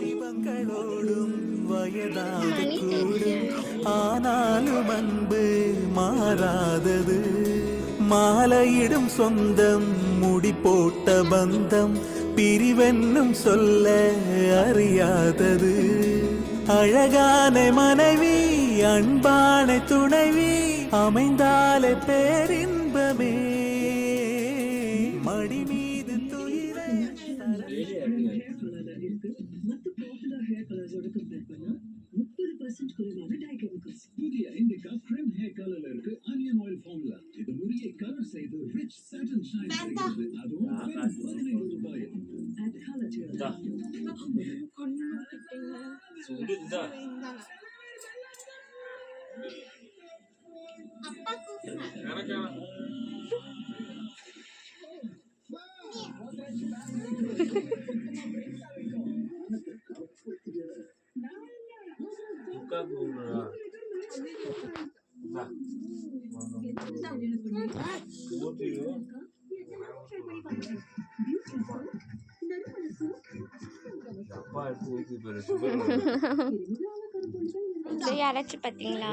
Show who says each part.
Speaker 1: வாலிபங்களோடும் வயதாக கூடும் ஆனாலும் அன்பு மாறாதது மாலையிடும் சொந்தம் முடி போட்ட பந்தம் பிரிவென்னும் சொல்ல அறியாதது அழகான மனைவி அன்பான துணைவி அமைந்தாலே பேரின்பமே மடி மீது துயிரை
Speaker 2: புதிய இண்டிகா கிரீம் ஹேர் கலர்ல இருக்கு ஆனியன் ஆயில் ஃபார்முலா இது முடியை கலர் செய்து ரிச் சாட்டின் ஷைன் செய்கிறது அதுவும் வெறும் 15 ரூபாய்
Speaker 3: யாராச்சும் பார்த்தீங்களா?